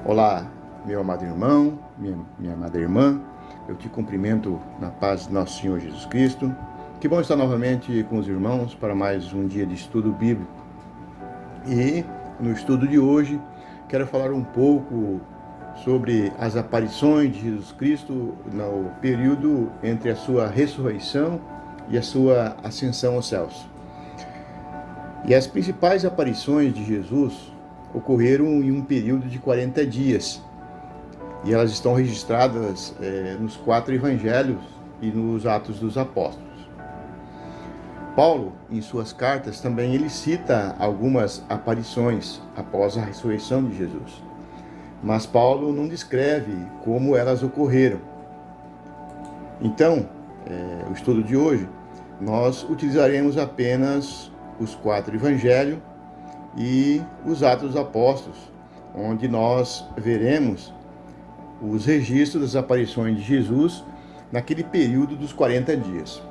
Olá, meu amado irmão, minha amada irmã, eu te cumprimento na paz de nosso Senhor Jesus Cristo. Que bom estar novamente com os irmãos para mais um dia de estudo bíblico. E no estudo de hoje, quero falar um pouco sobre as aparições de Jesus Cristo no período entre a sua ressurreição e a sua ascensão aos céus. E as principais aparições de Jesus ocorreram em um período de 40 dias. E elas estão registradas nos 4 evangelhos e nos Atos dos Apóstolos. Paulo, em suas cartas, também ele cita algumas aparições após a ressurreição de Jesus. Mas Paulo não descreve como elas ocorreram. Então, o estudo de hoje, nós utilizaremos apenas os 4 evangelhos e os Atos dos Apóstolos, onde nós veremos os registros das aparições de Jesus naquele período dos 40 dias.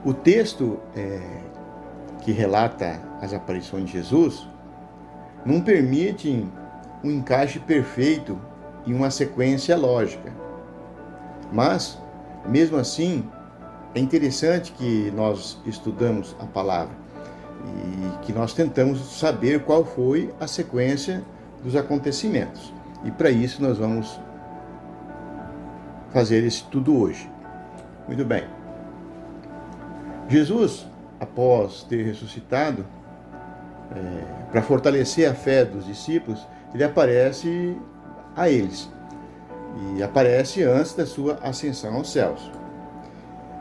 O texto que relata as aparições de Jesus não permite um encaixe perfeito em uma sequência lógica. Mas, mesmo assim, é interessante que nós estudamos a palavra e que nós tentamos saber qual foi a sequência dos acontecimentos. E para isso nós vamos fazer esse estudo hoje. Muito bem. Jesus, após ter ressuscitado, para fortalecer a fé dos discípulos, ele aparece a eles. E aparece antes da sua ascensão aos céus.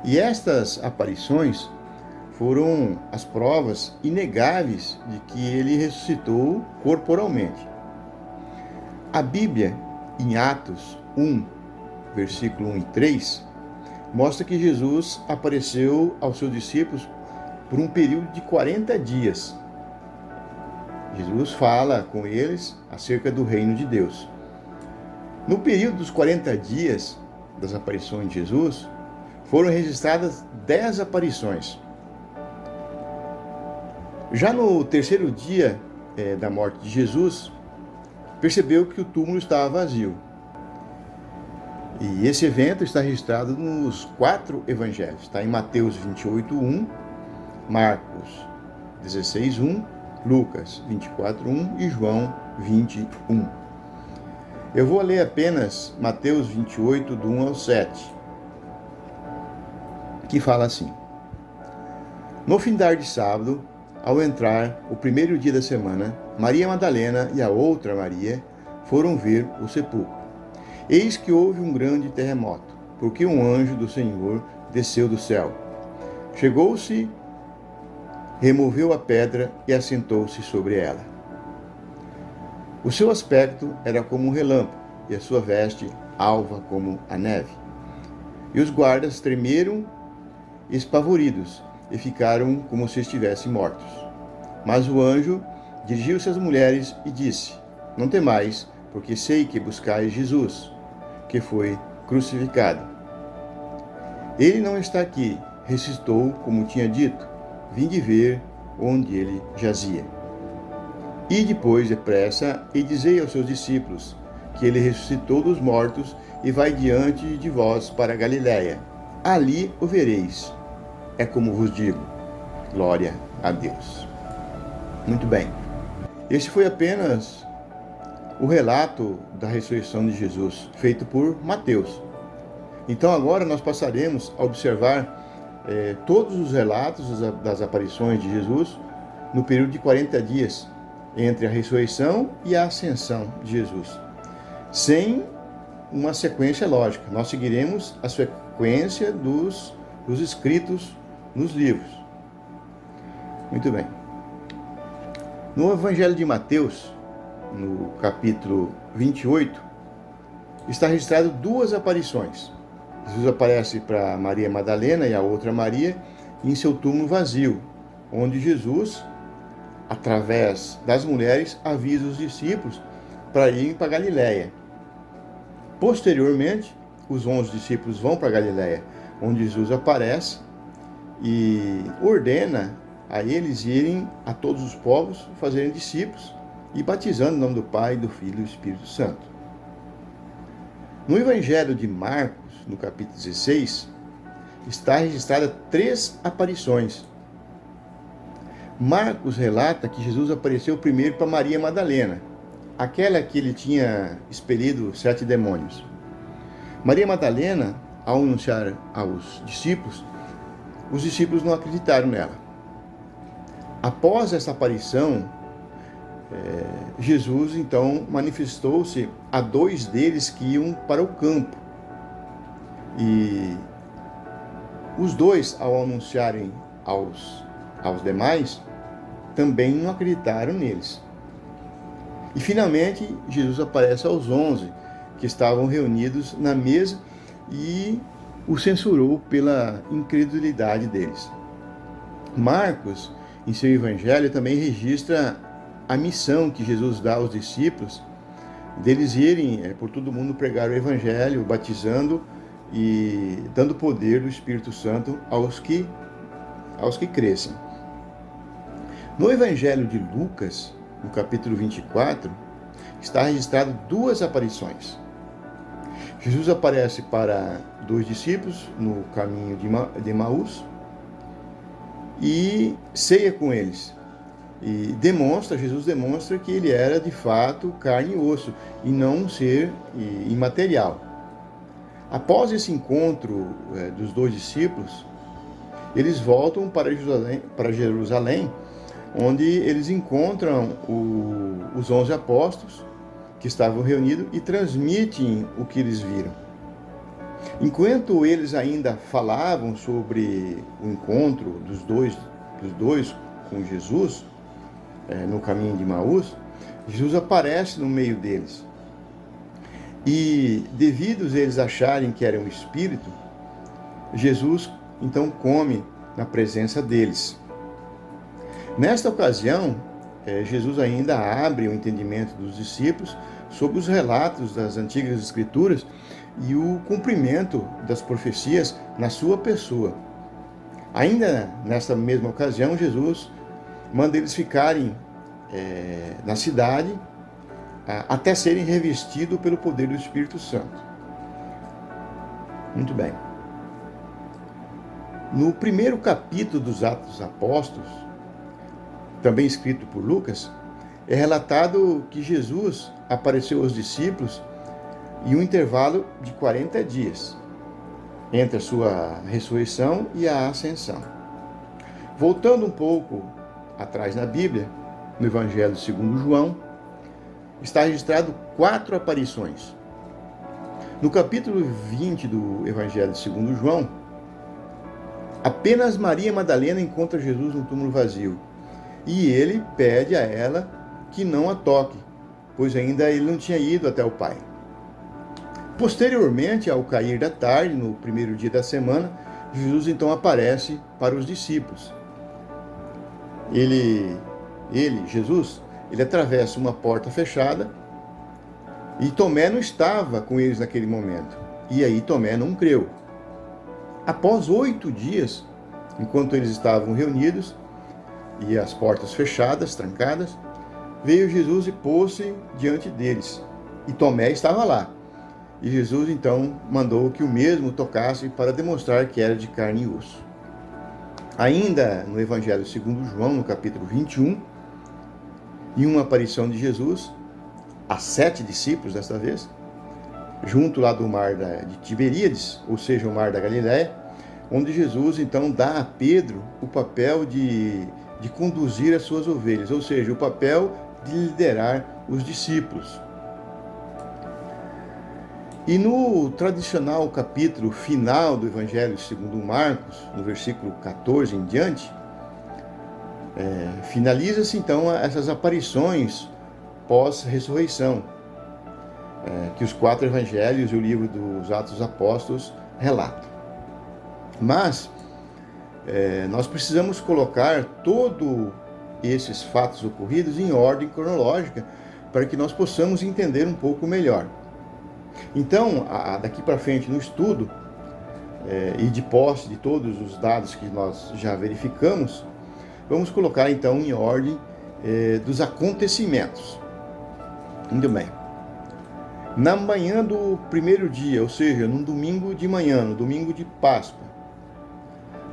E estas aparições foram as provas inegáveis de que ele ressuscitou corporalmente. A Bíblia, em Atos 1, versículo 1 e 3, mostra que Jesus apareceu aos seus discípulos por um período de 40 dias. Jesus fala com eles acerca do reino de Deus. No período dos 40 dias das aparições de Jesus, foram registradas 10 aparições. Já no terceiro dia da morte de Jesus, percebeu que o túmulo estava vazio. E esse evento está registrado nos 4 evangelhos. Está em Mateus 28:1, Marcos 16:1, Lucas 24:1 e João 20:1. Eu vou ler apenas Mateus 28, do 1 ao 7, que fala assim: No findar de sábado, ao entrar o primeiro dia da semana, Maria Madalena e a outra Maria foram ver o sepulcro. Eis que houve um grande terremoto, porque um anjo do Senhor desceu do céu. Chegou-se, removeu a pedra e assentou-se sobre ela. O seu aspecto era como um relâmpago, e a sua veste alva como a neve. E os guardas tremeram, espavoridos, e ficaram como se estivessem mortos. Mas o anjo dirigiu-se às mulheres e disse: Não temais, porque sei que buscais Jesus, que foi crucificado. Ele não está aqui, ressuscitou, como tinha dito. Vinde ver onde ele jazia. E depois, depressa, e dizei aos seus discípulos que ele ressuscitou dos mortos e vai diante de vós para a Galiléia. Ali o vereis. É como vos digo. Glória a Deus. Muito bem. Este foi apenas o relato da ressurreição de Jesus, feito por Mateus. Então agora nós passaremos a observar todos os relatos das aparições de Jesus no período de 40 dias, entre a ressurreição e a ascensão de Jesus, sem uma sequência lógica. Nós seguiremos a sequência dos escritos nos livros. Muito bem. No Evangelho de Mateus, no capítulo 28, está registrado 2 aparições. Jesus aparece para Maria Madalena e a outra Maria em seu túmulo vazio, onde Jesus, através das mulheres, avisa os discípulos para irem para Galiléia. Posteriormente, os 11 discípulos vão para Galiléia, onde Jesus aparece e ordena a eles irem a todos os povos, fazerem discípulos, e batizando em nome do Pai, do Filho e do Espírito Santo. No Evangelho de Marcos, no capítulo 16, está registrada 3 aparições. Marcos relata que Jesus apareceu primeiro para Maria Madalena, aquela que ele tinha expelido 7 demônios. Maria Madalena, ao anunciar aos discípulos, os discípulos não acreditaram nela. Após essa aparição, Jesus então manifestou-se a 2 deles que iam para o campo. E os 2, ao anunciarem aos demais, também não acreditaram neles. E finalmente Jesus aparece aos 11 que estavam reunidos na mesa e o censurou pela incredulidade deles. Marcos, em seu evangelho, também registra a missão que Jesus dá aos discípulos, deles irem por todo mundo pregar o evangelho, batizando e dando poder do Espírito Santo aos que crescem. No evangelho de Lucas, no capítulo 24, está registrado 2 aparições. Jesus aparece para 2 discípulos no caminho de Emaús e ceia com eles. E Jesus demonstra que ele era de fato carne e osso e não um ser imaterial. Após esse encontro dos 2 discípulos, eles voltam para Jerusalém, onde eles encontram os 11 apóstolos que estavam reunidos e transmitem o que eles viram. Enquanto eles ainda falavam sobre o encontro dos dois com Jesus, no caminho de Emaús, Jesus aparece no meio deles. E devido a eles acharem que era um espírito, Jesus então come na presença deles. Nesta ocasião, Jesus ainda abre o entendimento dos discípulos sobre os relatos das antigas escrituras e o cumprimento das profecias na sua pessoa. Ainda nesta mesma ocasião, Jesus manda eles ficarem na cidade até serem revestidos pelo poder do Espírito Santo. Muito bem. No primeiro capítulo dos Atos dos Apóstolos, também escrito por Lucas, é relatado que Jesus apareceu aos discípulos em um intervalo de 40 dias, entre a sua ressurreição e a ascensão. Voltando um pouco atrás na Bíblia, no Evangelho segundo João, está registrado 4 aparições. No capítulo 20 do Evangelho segundo João, apenas Maria Madalena encontra Jesus no túmulo vazio, e ele pede a ela que não a toque, pois ainda ele não tinha ido até o Pai. Posteriormente, ao cair da tarde, no primeiro dia da semana, Jesus então aparece para os discípulos. Jesus, atravessa uma porta fechada e Tomé não estava com eles naquele momento. E aí Tomé não creu. Após 8 dias, enquanto eles estavam reunidos e as portas fechadas, trancadas, veio Jesus e pôs-se diante deles. E Tomé estava lá. E Jesus então mandou que o mesmo tocasse para demonstrar que era de carne e osso. Ainda no Evangelho segundo João, no capítulo 21, em uma aparição de Jesus a 7 discípulos desta vez, junto lá do mar de Tiberíades, ou seja, o mar da Galileia, onde Jesus então dá a Pedro o papel de conduzir as suas ovelhas, ou seja, o papel de liderar os discípulos. E no tradicional capítulo final do Evangelho segundo Marcos, no versículo 14 em diante, finaliza-se então essas aparições pós-ressurreição, que os 4 evangelhos e o livro dos Atos dos Apóstolos relatam. Mas nós precisamos colocar todos esses fatos ocorridos em ordem cronológica para que nós possamos entender um pouco melhor. Então, daqui para frente no estudo, e de posse de todos os dados que nós já verificamos, vamos colocar então em ordem dos acontecimentos. Muito bem. Na manhã do primeiro dia, ou seja, num domingo de manhã, no domingo de Páscoa,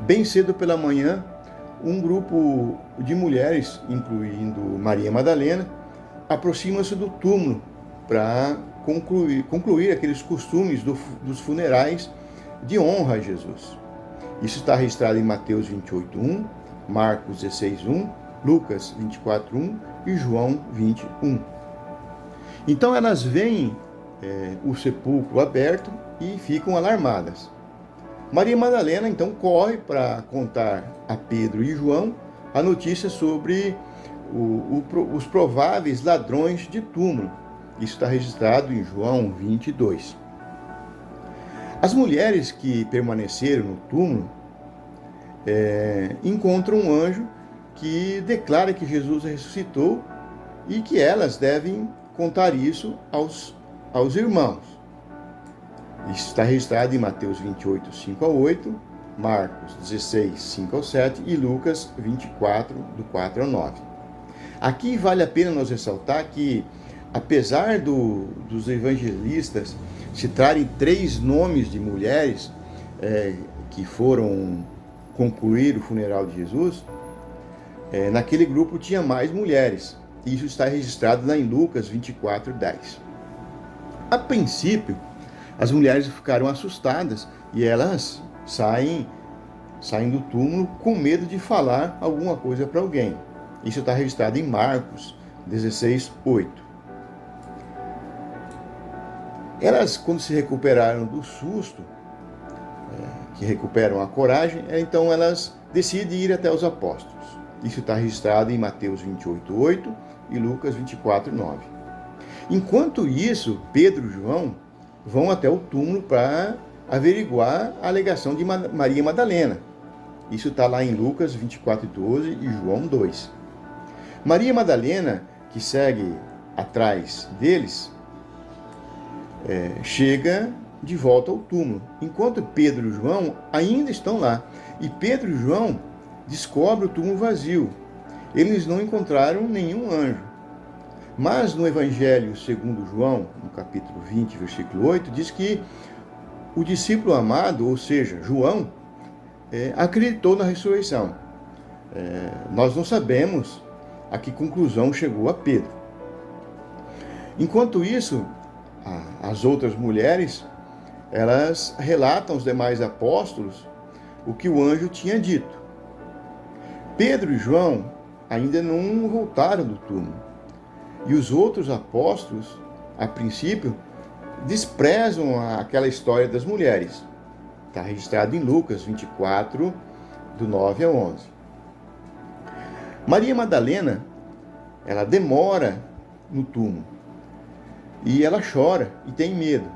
bem cedo pela manhã, um grupo de mulheres, incluindo Maria Madalena, aproxima-se do túmulo para concluir aqueles costumes dos funerais de honra a Jesus. Isso está registrado em Mateus 28:1, Marcos 16:1, Lucas 24:1 e João 20:1. Então elas veem o sepulcro aberto e ficam alarmadas. Maria Madalena então corre para contar a Pedro e João a notícia sobre os prováveis ladrões de túmulo. Isso está registrado em João 22. As mulheres que permaneceram no túmulo encontram um anjo que declara que Jesus ressuscitou e que elas devem contar isso aos irmãos. Isso está registrado em Mateus 28, 5-8, Marcos 16, 5-7 e Lucas 24, do 4 ao 9. Aqui vale a pena nós ressaltar que, apesar dos evangelistas citarem 3 nomes de mulheres que foram concluir o funeral de Jesus, naquele grupo tinha mais mulheres. Isso está registrado lá em Lucas 24, 10. A princípio, as mulheres ficaram assustadas e elas saem do túmulo com medo de falar alguma coisa para alguém. Isso está registrado em Marcos 16, 8. Elas, quando se recuperaram do susto, que recuperam a coragem, então elas decidem ir até os apóstolos. Isso está registrado em Mateus 28, 8 e Lucas 24, 9. Enquanto isso, Pedro e João vão até o túmulo para averiguar a alegação de Maria Madalena. Isso está lá em Lucas 24, 12 e João 2. Maria Madalena, que segue atrás deles, chega de volta ao túmulo, enquanto Pedro e João ainda estão lá. E Pedro e João descobrem o túmulo vazio. Eles não encontraram nenhum anjo. Mas no Evangelho segundo João, no capítulo 20, versículo 8, diz que o discípulo amado, ou seja, João, acreditou na ressurreição. Nós não sabemos a que conclusão chegou a Pedro. Enquanto isso, as outras mulheres, elas relatam aos demais apóstolos o que o anjo tinha dito. Pedro e João ainda não voltaram do túmulo. E os outros apóstolos, a princípio, desprezam aquela história das mulheres. Está registrado em Lucas 24, do 9 ao 11. Maria Madalena, ela demora no túmulo. E ela chora e tem medo.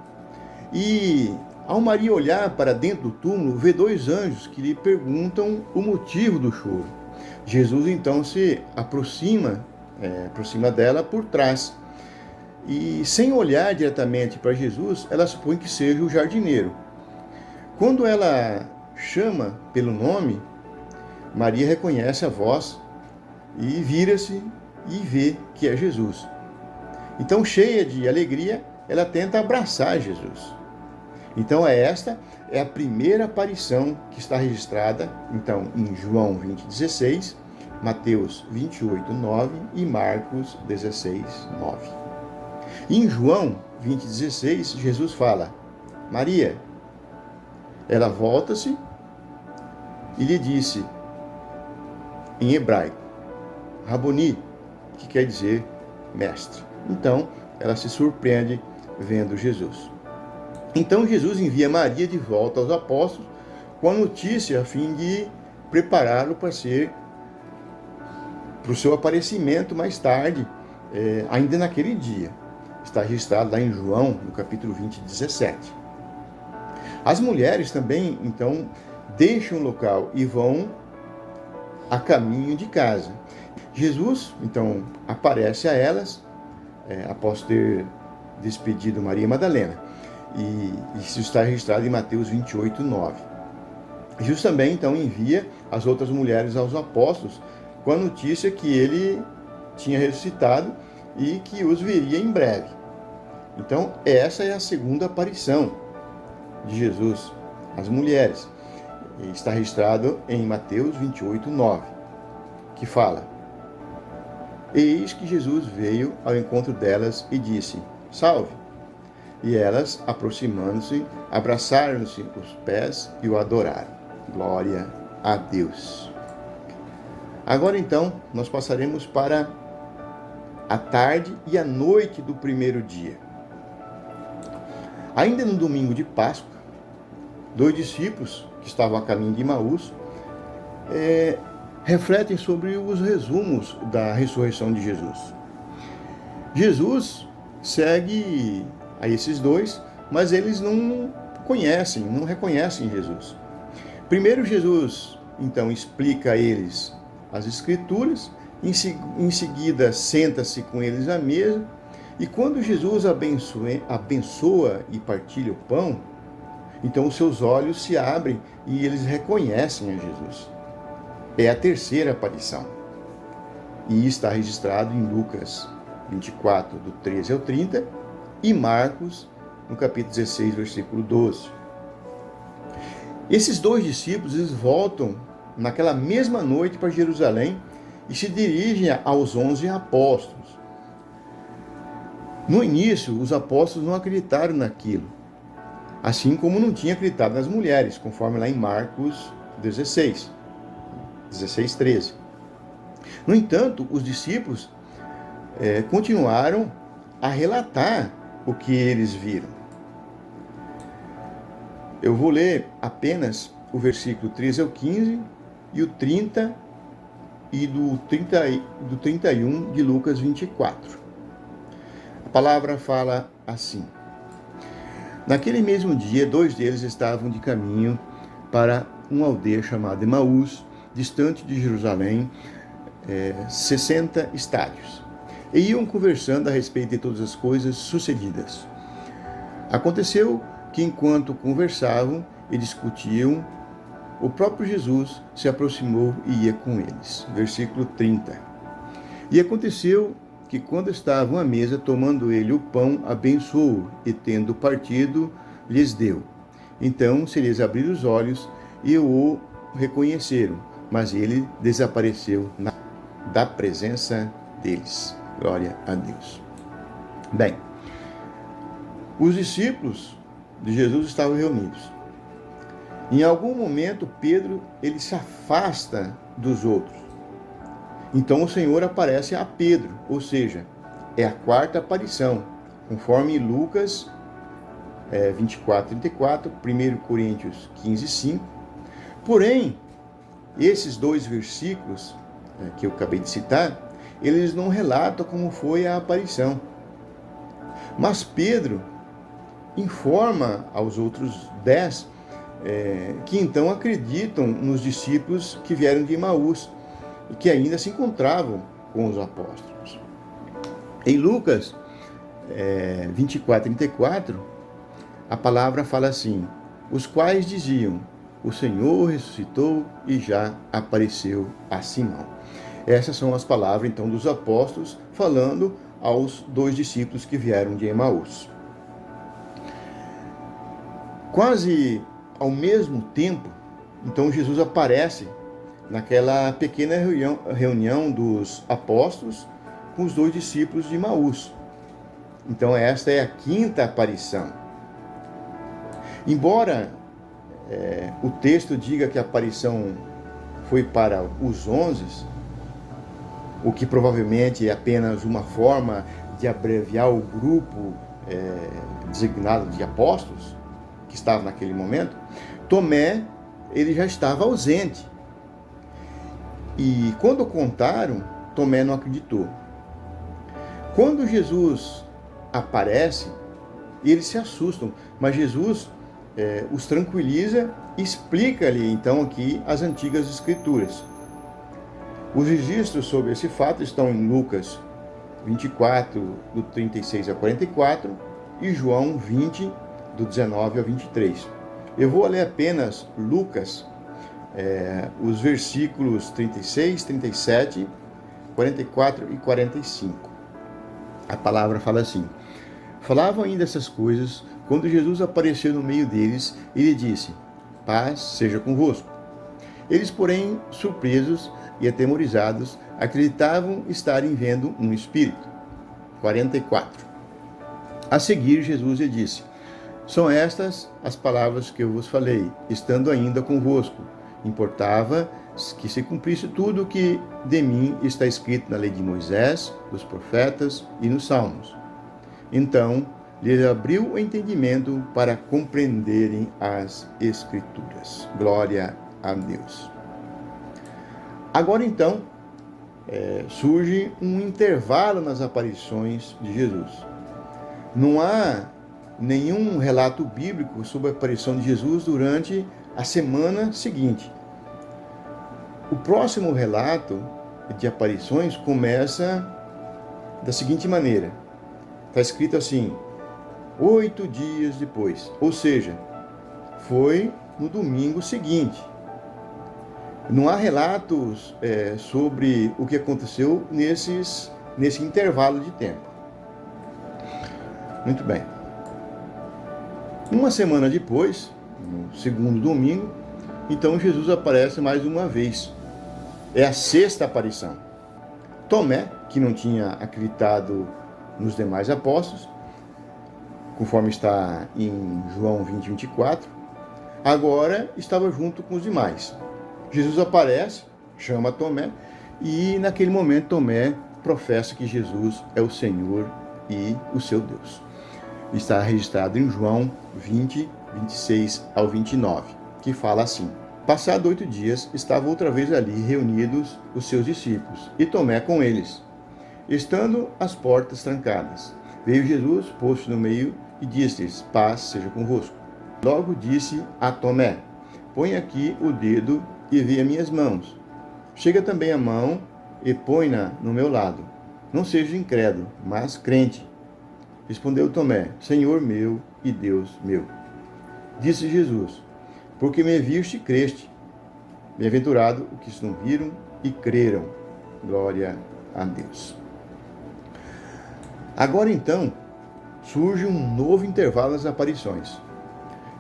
E ao Maria olhar para dentro do túmulo, vê 2 anjos que lhe perguntam o motivo do choro. Jesus então se aproxima dela por trás. E sem olhar diretamente para Jesus, ela supõe que seja o jardineiro. Quando ela chama pelo nome, Maria reconhece a voz e vira-se e vê que é Jesus. Então, cheia de alegria, ela tenta abraçar Jesus. Então, esta é a primeira aparição que está registrada, então, em João 20, 16, Mateus 28, 9 e Marcos 16, 9. Em João 20, 16, Jesus fala: Maria. Ela volta-se e lhe disse, em hebraico, Raboni, que quer dizer mestre. Então, ela se surpreende vendo Jesus. Então, Jesus envia Maria de volta aos apóstolos com a notícia a fim de prepará-lo para o seu aparecimento mais tarde, ainda naquele dia. Está registrado lá em João, no capítulo 20, 17. As mulheres também, então, deixam o local e vão a caminho de casa. Jesus, então, aparece a elas, após ter despedido Maria Madalena. E isso está registrado em Mateus 28, 9. Jesus também, então, envia as outras mulheres aos apóstolos com a notícia que ele tinha ressuscitado e que os veria em breve. Então, essa é a segunda aparição de Jesus às mulheres. Está registrado em Mateus 28, 9, que fala: Eis que Jesus veio ao encontro delas e disse: Salve! E elas, aproximando-se, abraçaram-se os pés e o adoraram. Glória a Deus. Agora então, nós passaremos para a tarde e a noite do primeiro dia. Ainda no domingo de Páscoa, 2 discípulos que estavam a caminho de Emaús refletem sobre os resumos da ressurreição de Jesus. Jesus segue a esses dois, mas eles não conhecem, não reconhecem Jesus. Primeiro, Jesus então explica a eles as Escrituras, em seguida senta-se com eles à mesa, e quando Jesus abençoa e partilha o pão, então os seus olhos se abrem e eles reconhecem a Jesus. É a terceira aparição. E está registrado em Lucas 24, do 13 ao 30, e Marcos, no capítulo 16, versículo 12. Esses 2 discípulos, eles voltam naquela mesma noite para Jerusalém e se dirigem aos 11 apóstolos. No início, os apóstolos não acreditaram naquilo, assim como não tinham acreditado nas mulheres, conforme lá em Marcos 16, 13. No entanto, os discípulos continuaram a relatar o que eles viram. Eu vou ler apenas o versículo 13 ao 15 e o 30 e do 31 de Lucas 24. A palavra fala assim: Naquele mesmo dia, 2 deles estavam de caminho para uma aldeia chamada Emaús, distante de Jerusalém, 60 estádios. E iam conversando a respeito de todas as coisas sucedidas. Aconteceu que, enquanto conversavam e discutiam, o próprio Jesus se aproximou e ia com eles. Versículo 30. E aconteceu que, quando estavam à mesa, tomando ele o pão, abençoou e, tendo partido, lhes deu. Então se lhes abriram os olhos e o reconheceram, mas ele desapareceu da presença deles. Glória a Deus. Bem, os discípulos de Jesus estavam reunidos. Em algum momento, Pedro ele se afasta dos outros. Então o Senhor aparece a Pedro, ou seja, é a quarta aparição, conforme Lucas 24, 34, 1 Coríntios 15, 5. Porém, esses 2 versículos que eu acabei de citar, eles não relatam como foi a aparição. Mas Pedro informa aos outros 10 que então acreditam nos discípulos que vieram de Emaús e que ainda se encontravam com os apóstolos. Em Lucas 24, 34, a palavra fala assim: os quais diziam: o Senhor ressuscitou e já apareceu a Simão. Essas são as palavras, então, dos apóstolos, falando aos 2 discípulos que vieram de Emaús. Quase ao mesmo tempo, então, Jesus aparece naquela pequena reunião dos apóstolos com os 2 discípulos de Emaús. Então, esta é a quinta aparição. Embora o texto diga que a aparição foi para os 11, o que provavelmente é apenas uma forma de abreviar o grupo designado de apóstolos que estava naquele momento, Tomé ele já estava ausente. E quando contaram, Tomé não acreditou. Quando Jesus aparece, eles se assustam, mas Jesus os tranquiliza e explica-lhe então aqui as antigas escrituras. Os registros sobre esse fato estão em Lucas 24, do 36 a 44, e João 20, do 19 a 23. Eu vou ler apenas Lucas, os versículos 36, 37, 44 e 45. A palavra fala assim: falavam ainda essas coisas quando Jesus apareceu no meio deles e lhe disse: paz seja convosco. Eles, porém, surpresos e atemorizados, acreditavam estarem vendo um espírito. 44. A seguir, Jesus lhe disse: são estas as palavras que eu vos falei, estando ainda convosco. Importava que se cumprisse tudo o que de mim está escrito na lei de Moisés, dos profetas e nos Salmos. Então, lhes abriu o entendimento para compreenderem as Escrituras. Glória a Deus. Agora então, surge um intervalo nas aparições de Jesus. Não há nenhum relato bíblico sobre a aparição de Jesus durante a semana seguinte. O próximo relato de aparições começa da seguinte maneira. Está escrito assim: 8 dias depois, ou seja, foi no domingo seguinte. Não há relatos sobre o que aconteceu nesse intervalo de tempo. Muito bem. Uma semana depois, no segundo domingo, então Jesus aparece mais uma vez. É a sexta aparição. Tomé, que não tinha acreditado nos demais apóstolos, conforme está em João 20, 24, agora estava junto com os demais. Jesus aparece, chama Tomé, e naquele momento Tomé professa que Jesus é o Senhor e o seu Deus. Está registrado em João 20, 26 ao 29, que fala assim: passado 8 dias, estavam outra vez ali reunidos os seus discípulos, e Tomé com eles. Estando as portas trancadas, veio Jesus, posto no meio, e disse-lhes: paz seja convosco. Logo disse a Tomé: põe aqui o dedo e vê as minhas mãos. Chega também a mão e põe-na no meu lado. Não seja incrédulo, mas crente. Respondeu Tomé: Senhor meu e Deus meu. Disse Jesus: porque me viste, creste. Bem-aventurado os que não viram e creram. Glória a Deus. Agora então, surge um novo intervalo nas aparições.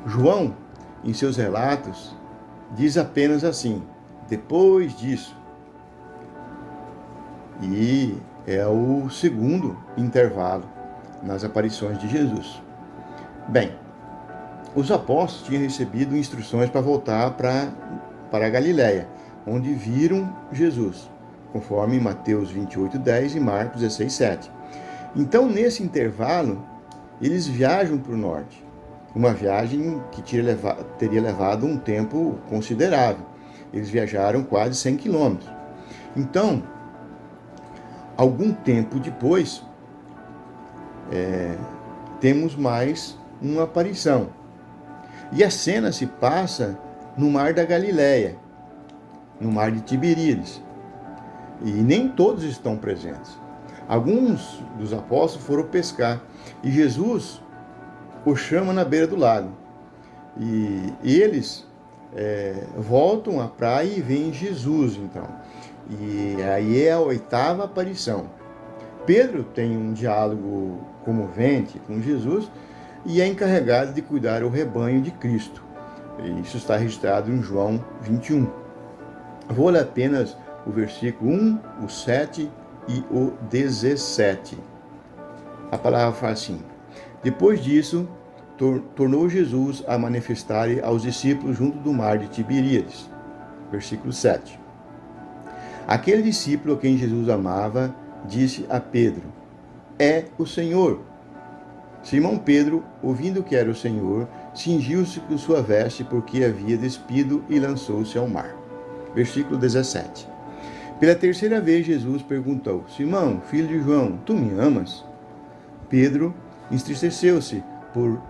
João, em seus relatos, diz apenas assim: depois disso. E é o segundo intervalo nas aparições de Jesus. Bem, os apóstolos tinham recebido instruções para voltar para a Galiléia, onde viram Jesus, conforme Mateus 28, 10 e Marcos 16, 7. Então, nesse intervalo, eles viajam para o norte. Uma viagem que teria levado um tempo considerável. Eles viajaram quase 100 quilômetros. Então, algum tempo depois, temos mais uma aparição. E a cena se passa no mar da Galileia, no mar de Tiberíades. E nem todos estão presentes. Alguns dos apóstolos foram pescar e Jesus o chama na beira do lago. E eles voltam à praia e veem Jesus, então. E aí é a 8ª aparição. Pedro tem um diálogo comovente com Jesus e é encarregado de cuidar o rebanho de Cristo. Isso está registrado em João 21. Vou ler apenas o versículo 1, o 7 e o 17. A palavra fala assim: depois disso, tornou Jesus a manifestar aos discípulos junto do mar de Tiberíades. Versículo 7. Aquele discípulo a quem Jesus amava disse a Pedro: é o Senhor. Simão Pedro, ouvindo que era o Senhor, cingiu-se com sua veste porque havia despido e lançou-se ao mar. Versículo 17. Pela terceira vez Jesus perguntou: Simão, filho de João, tu me amas? Pedro entristeceu-se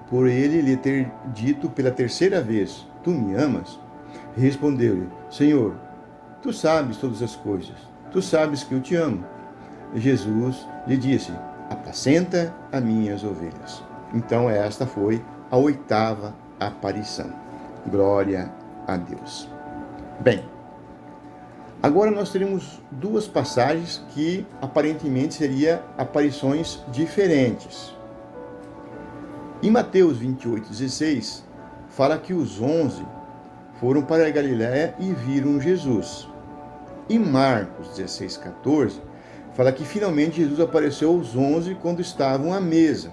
por ele lhe ter dito pela terceira vez: tu me amas? Respondeu-lhe: Senhor, tu sabes todas as coisas, tu sabes que eu te amo. Jesus lhe disse: apacenta as minhas ovelhas. Então esta foi a 8ª aparição. Glória a Deus. Bem, Agora nós teremos duas passagens que aparentemente seriam aparições diferentes. Em Mateus 28:16, fala que os 11 foram para a Galiléia e viram Jesus. Em Marcos 16:14, fala que finalmente Jesus apareceu aos 11 quando estavam à mesa.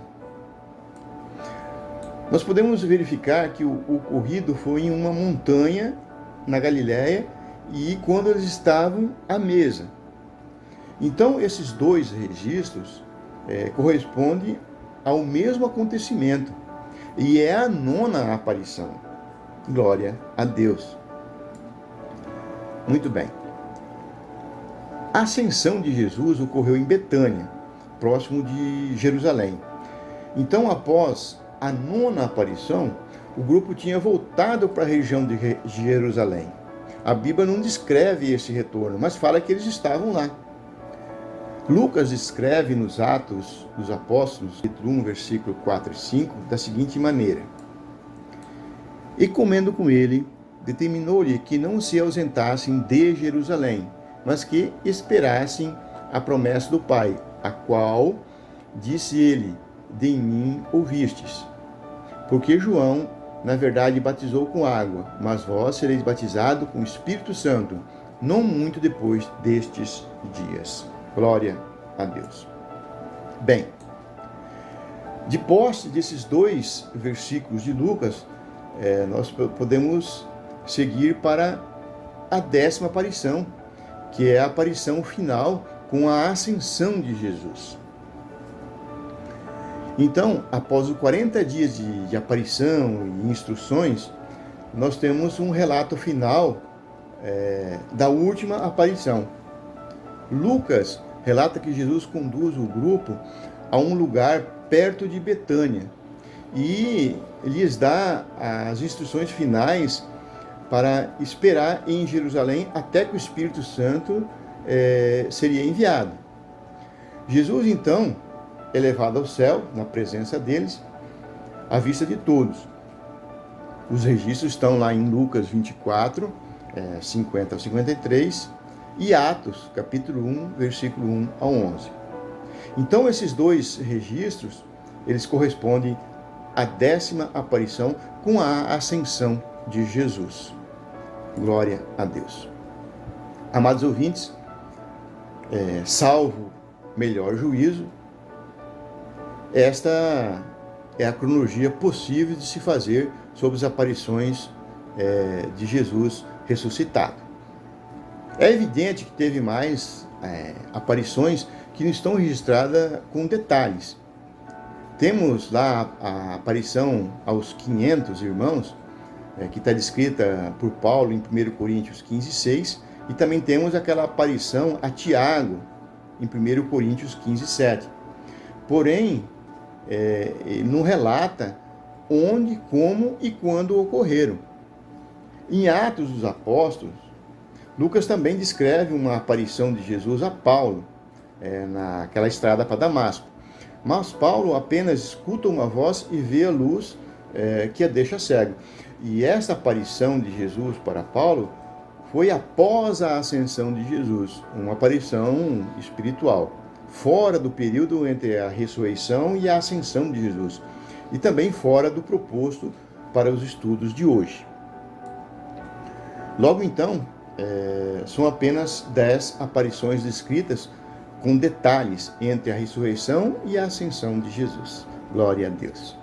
Nós podemos verificar que o ocorrido foi em uma montanha na Galiléia e quando eles estavam à mesa. Então, esses dois registros correspondem ao mesmo acontecimento e é a 9ª aparição. Glória a Deus. Muito bem. A ascensão de Jesus ocorreu em Betânia, próximo de Jerusalém. Então, após a 9ª aparição, o grupo tinha voltado para a região de Jerusalém. A Bíblia não descreve esse retorno, mas fala que eles estavam lá. Lucas escreve nos Atos dos Apóstolos, capítulo 1, versículo 4 e 5, da seguinte maneira: E comendo com ele, determinou-lhe que não se ausentassem de Jerusalém, mas que esperassem a promessa do Pai, a qual, disse ele, de mim ouvistes. Porque João, na verdade, batizou com água, mas vós sereis batizados com o Espírito Santo, não muito depois destes dias. Glória a Deus. Bem, de posse desses dois versículos de Lucas, nós podemos seguir para a 10ª aparição, que é a aparição final com a ascensão de Jesus. Então, após os 40 dias de aparição e instruções, nós temos um relato final da última aparição. Lucas relata que Jesus conduz o grupo a um lugar perto de Betânia e lhes dá as instruções finais para esperar em Jerusalém até que o Espírito Santo seria enviado. Jesus, então, é levado ao céu, na presença deles, à vista de todos. Os registros estão lá em Lucas 24, 50 ao 53, e Atos, capítulo 1, versículo 1 ao 11. Então, esses dois registros, eles correspondem à 10ª aparição com a ascensão de Jesus. Glória a Deus. Amados ouvintes, salvo melhor juízo, esta é a cronologia possível de se fazer sobre as aparições de Jesus ressuscitado. É evidente que teve mais aparições que não estão registradas com detalhes. Temos lá a aparição aos 500 irmãos, que está descrita por Paulo em 1 Coríntios 15:6, e também temos aquela aparição a Tiago em 1 Coríntios 15:7. Porém, ele não relata onde, como e quando ocorreram. Em Atos dos Apóstolos, Lucas também descreve uma aparição de Jesus a Paulo, naquela estrada para Damasco. Mas Paulo apenas escuta uma voz e vê a luz que a deixa cego. E essa aparição de Jesus para Paulo foi após a ascensão de Jesus, uma aparição espiritual, fora do período entre a ressurreição e a ascensão de Jesus, e também fora do proposto para os estudos de hoje. Logo então, são apenas 10 aparições descritas com detalhes entre a ressurreição e a ascensão de Jesus. Glória a Deus.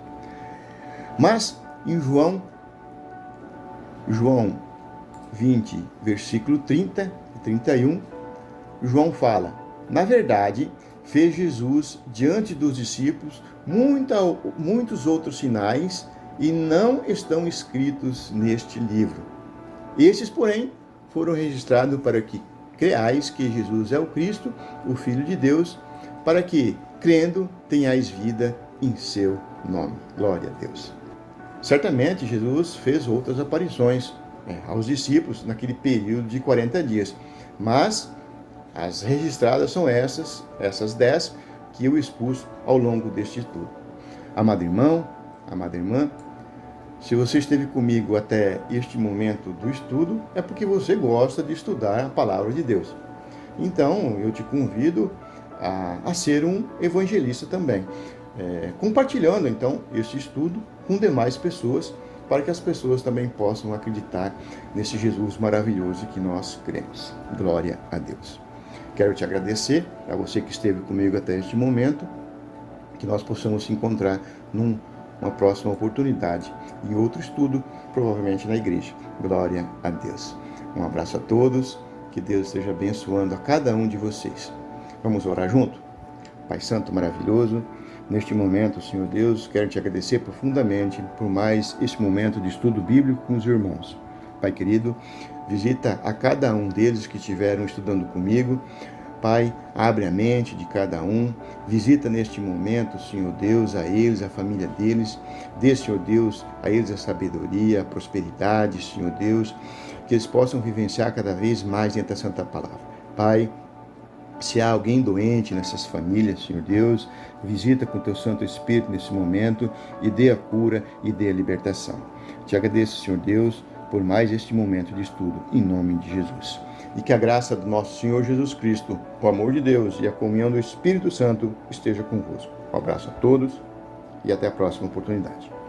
Mas em João 20, versículo 30 e 31, João fala: na verdade, fez Jesus diante dos discípulos muitos outros sinais e não estão escritos neste livro. Esses, porém, foram registrados para que creais que Jesus é o Cristo, o Filho de Deus, para que, crendo, tenhais vida em seu nome. Glória a Deus. Certamente, Jesus fez outras aparições aos discípulos naquele período de 40 dias, mas as registradas são essas 10 que eu expus ao longo deste estudo. Amado irmão, amada irmã, Se você esteve comigo até este momento do estudo, é porque você gosta de estudar a palavra de Deus. Então, eu te convido a ser um evangelista também, compartilhando então este estudo com demais pessoas, para que as pessoas também possam acreditar nesse Jesus maravilhoso que nós cremos. Glória a Deus. Quero te agradecer, a você que esteve comigo até este momento, que nós possamos se encontrar numa próxima oportunidade, em outro estudo, provavelmente na igreja. Glória a Deus. Um abraço a todos, que Deus esteja abençoando a cada um de vocês. Vamos orar junto? Pai Santo maravilhoso, neste momento, Senhor Deus, quero te agradecer profundamente por mais este momento de estudo bíblico com os irmãos. Pai querido, visita a cada um deles que estiveram estudando comigo. Pai, abre a mente de cada um, visita neste momento, Senhor Deus, a eles, a família deles, dê, Senhor Deus, a eles a sabedoria, a prosperidade, Senhor Deus, que eles possam vivenciar cada vez mais dentro da Santa Palavra. Pai, se há alguém doente nessas famílias, Senhor Deus, visita com teu Santo Espírito nesse momento e dê a cura e dê a libertação. Te agradeço, Senhor Deus, por mais este momento de estudo, em nome de Jesus. E que a graça do nosso Senhor Jesus Cristo, o amor de Deus e a comunhão do Espírito Santo esteja convosco. Um abraço a todos e até a próxima oportunidade.